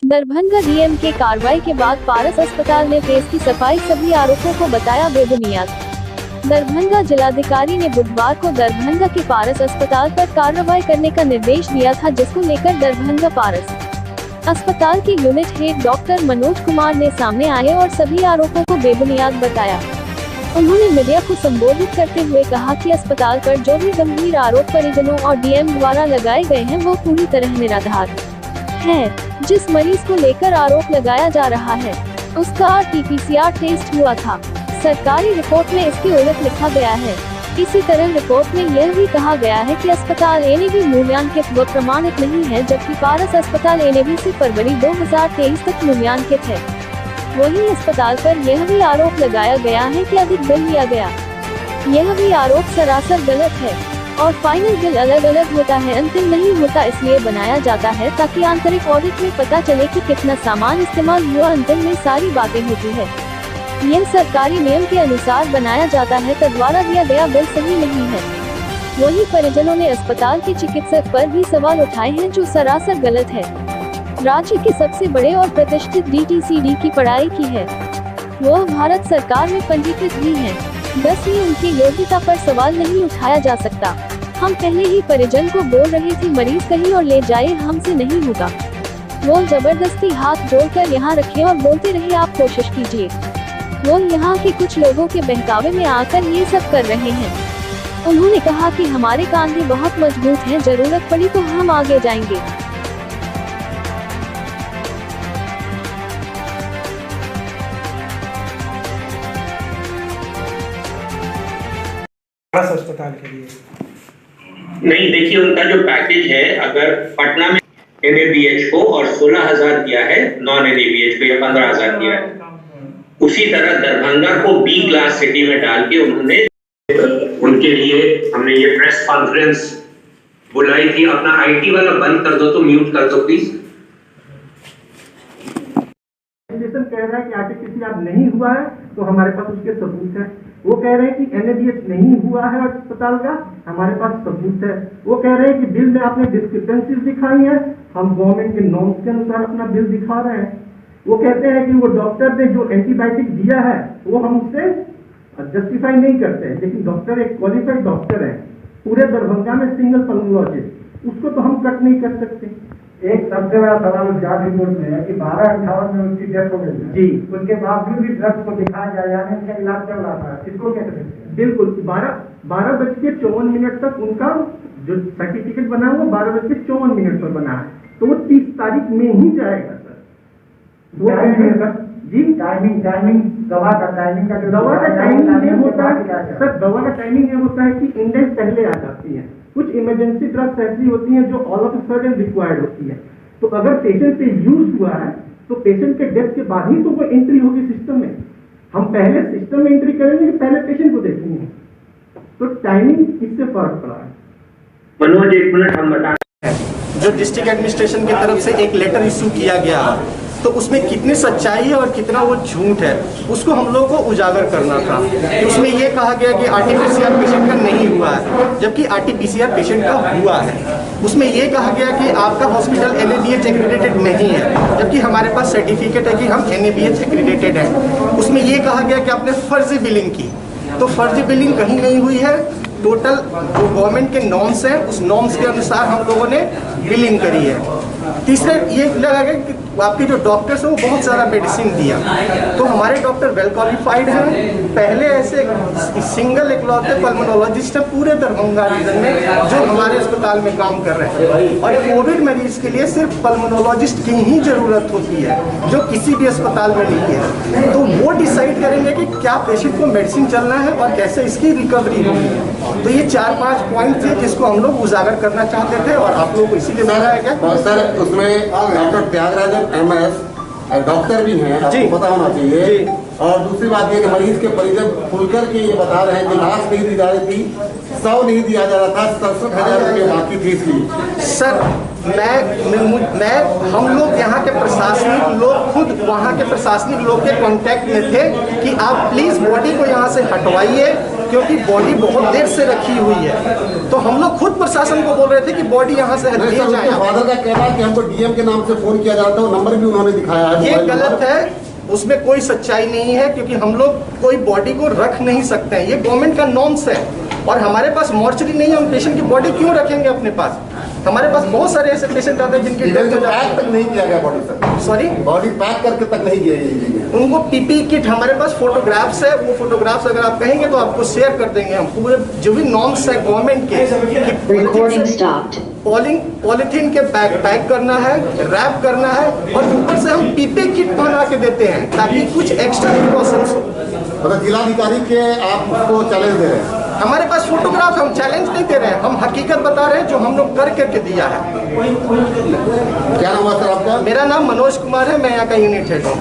Darbhanga DM के कार्रवाई के बाद पारस अस्पताल ने फेस की सफाई, सभी आरोपों को बताया बेबुनियाद। दरभंगा जिलाधिकारी ने बुधवार को दरभंगा के पारस अस्पताल पर कार्रवाई करने का निर्देश दिया था, जिसको लेकर दरभंगा पारस अस्पताल के unit head doctor Manoj Kumar ने सामने आए और सभी आरोपों को बेबुनियाद बताया। उन्होंने मीडिया को संबोधित करते हुए कहा कि अस्पताल पर जो भी गंभीर आरोप परिजनों और डीएम द्वारा लगाए गए हैं वो पूरी तरह निराधार है। जिस मरीज को लेकर आरोप लगाया जा रहा है उसका RT-PCR टेस्ट हुआ था। सरकारी रिपोर्ट में इसके उलट लिखा गया है। इसी तरह रिपोर्ट में यह भी कहा गया है कि अस्पताल NAB मूल्यांकित व प्रमाणित नहीं है, जबकि पारस अस्पताल NAB से फरवरी 2023 तक मूल्यांकित है। वहीं अस्पताल पर यह भी आरोप लगाया गया है कि अधिक बिल लिया गया। यह भी आरोप सरासर गलत है और फाइनल बिल अलग अलग होता है, अंतिम नहीं होता, इसलिए बनाया जाता है ताकि आंतरिक ऑडिट में पता चले कि कितना सामान इस्तेमाल हुआ। अंतिम में सारी बातें होती है। यह सरकारी नियम के अनुसार बनाया जाता है, तद्वारा दिया गया बिल सही नहीं है। वहीं परिजनों ने अस्पताल के चिकित्सक पर भी सवाल उठाए हैं, जो सरासर गलत है। राज्य के सबसे बड़े और प्रतिष्ठित DTCD की पढ़ाई की है, वह भारत सरकार में पंजीकृत भी हैं। 10वीं उनकी योग्यता पर सवाल नहीं उठाया जा सकता। हम पहले ही परिजन को बोल रहे थे मरीज कहीं और ले जाए, हमसे नहीं होगा। वो जबरदस्ती हाथ जोड़कर यहाँ रखे और बोलते रहे आप कोशिश कीजिए। वो यहाँ के कुछ लोगों के बहकावे में आकर ये सब कर रहे हैं। उन्होंने कहा कि हमारे कान भी बहुत मजबूत हैं, जरूरत पड़ी तो हम आगे जाएंगे। अस्पताल के लिए नहीं, देखिए उनका जो पैकेज है, अगर पटना में NABH को और 16,000 दिया है, नॉन NABH को या 15,000 दिया है, उसी तरह दरभंगा को B क्लास सिटी में डाल के उन्होंने उनके लिए हमने ये प्रेस कॉन्फ्रेंस बुलाई थी। अपना IT वाला बंद कर दो, तो म्यूट कर दो प्लीज। कह रहा है कि RT-PCR नहीं हुआ है, तो हमारे पास उसके सबूत है। वो कह रहे हैं कि NABH नहीं हुआ है अस्पताल का, हमारे पास सबूत है। वो कह रहे हैं कि बिल में आपने डिस्क्रिपेंसीज दिखाई है, हम गवर्नमेंट के नॉर्म्स के अनुसार अपना बिल दिखा रहे हैं। वो कहते हैं कि वो डॉक्टर ने जो एंटीबायोटिक दिया है वो हम उससे जस्टिफाई नहीं करते हैं, लेकिन डॉक्टर एक क्वालिफाइड डॉक्टर है, पूरे दरभंगा में सिंगल पल्मोलॉजिस्ट, उसको तो हम कट नहीं कर सकते। एक सबसे बड़ा सवाल जांच रिपोर्ट में है कि 12/58 में उनकी डेथ हो गई जी, उनके बावजूद भी ड्रग्स को दिखाया गया, यानी उनका इलाज चल रहा था। इसको क्या कहते हैं? बिल्कुल 12:54 तक उनका जो सर्टिफिकेट बना हुआ 12:54 पर बना है, तो वो 30 तारीख में ही जाएगा सर। जी टाइमिंग दवा का टाइमिंग का दवा का टाइमिंग ये होता है सर, दवा का टाइमिंग ये होता है कि इंडेक्स पहले आ जाती है। कुछ इमरजेंसी ड्रग्स ऐसी होती हैं जो all of a sudden required होती है, तो अगर पेशेंट पे यूज हुआ है तो पेशेंट के डेथ के बाद ही तो वो एंट्री होगी सिस्टम में। हम पहले सिस्टम में एंट्री करेंगे कि पहले पेशेंट को देखेंगे, तो टाइमिंग इससे फर्क पड़ा है। मनोज, एक मिनट हम बता रहे हैं जो डिस्ट्रिक्ट एडमिनिस्ट्रेशन की तरफ से एक लेटर इशू किया गया, तो उसमें कितनी सच्चाई है और कितना वो झूठ है, उसको हम लोगों को उजागर करना था। उसमें ये कहा गया कि RT-PCR पेशेंट का नहीं हुआ है, जबकि RT-PCR पेशेंट का हुआ है। उसमें ये कहा गया कि आपका हॉस्पिटल NABH एक्रेडिटेड नहीं है, जबकि हमारे पास सर्टिफिकेट है कि हम NABH एक्रेडिटेड हैं। उसमें ये कहा गया कि आपने फर्जी बिलिंग की, तो फर्जी बिलिंग कहीं नहीं हुई है। टोटल जो गवर्नमेंट के नॉर्म्स हैं, उस नॉर्म्स के अनुसार हम लोगों ने बिलिंग करी है। तीसरे ये लगा गया कि आपके जो डॉक्टर्स हैं वो बहुत सारा मेडिसिन दिया, तो हमारे डॉक्टर वेल क्वालिफाइड हैं। पहले ऐसे सिंगल इकलौते पल्मोनोलॉजिस्ट हैं पूरे दरभंगा रीजन में जो हमारे अस्पताल में काम कर रहे हैं, और कोविड मरीज के लिए सिर्फ पल्मोनोलॉजिस्ट की ही जरूरत होती है, जो किसी भी अस्पताल में नहीं है। तो वो डिसाइड करेंगे कि क्या पेशेंट को मेडिसिन चलना है और कैसे इसकी रिकवरी होनी है। तो ये 4-5 पॉइंट थे जिसको हम लोग उजागर करना चाहते थे, और आप लोग को इसीलिए बताया गया। सर, उसमें डॉक्टर त्यागराजन MS डॉक्टर भी हैं, आपको पता होना चाहिए। और दूसरी बात ये कि मरीज के परिजन खुलकर के ये बता रहे हैं कि लाश नहीं दी जा रही थी, 100 नहीं दिया जा रहा था, 67,000 रुपये बाकी थी इसलिए। सर, मैं हम लोग यहाँ के प्रशासनिक लोग खुद वहाँ के प्रशासनिक लोग के कांटेक्ट में थे कि आप प्लीज बॉडी को यहाँ से हटवाइए, क्योंकि बॉडी बहुत देर से रखी हुई है। तो हम लोग खुद प्रशासन को बोल रहे थे कि बॉडी यहाँ से ले जाए। फादर का कहना है कि हमको डीएम के नाम से फोन किया जाता है, नंबर भी उन्होंने दिखाया है। ये गलत है, उसमें कोई सच्चाई नहीं है, क्योंकि हम लोग कोई बॉडी को रख नहीं सकते हैं। ये गवर्नमेंट का नॉर्म्स है और हमारे पास मॉर्चरी नहीं है, हम पेशेंट की बॉडी क्यों रखेंगे अपने पास? हमारे पास बहुत सारे ऐसे पेशेंट आते हैं जिनकी डेथ हो जाती है। तक नहीं किया गया body sir, sorry, body pack करके तक नहीं किया। उनको पीपी किट, हमारे पास फोटोग्राफ्स है, वो फोटोग्राफ्स अगर आप कहेंगे तो आपको शेयर कर देंगे हम। पूरे जो भी नॉर्म्स है गवर्नमेंट के, पॉलीथीन के बैग पैक करना है, रैप करना है और ऊपर से हम पीपी किट बना के देते हैं ताकि कुछ एक्स्ट्रा प्रिकॉशंस हो। मतलब जिलाधिकारी के आप उसको चैलेंज दे रहे हैं? हमारे पास फोटोग्राफ, हम चैलेंज नहीं दे रहे हैं, हम हकीकत बता रहे हैं जो हम लोग करके दिया है। क्या नाम है सर आपका? मेरा नाम मनोज कुमार है, मैं यहाँ का यूनिट हेड हूँ।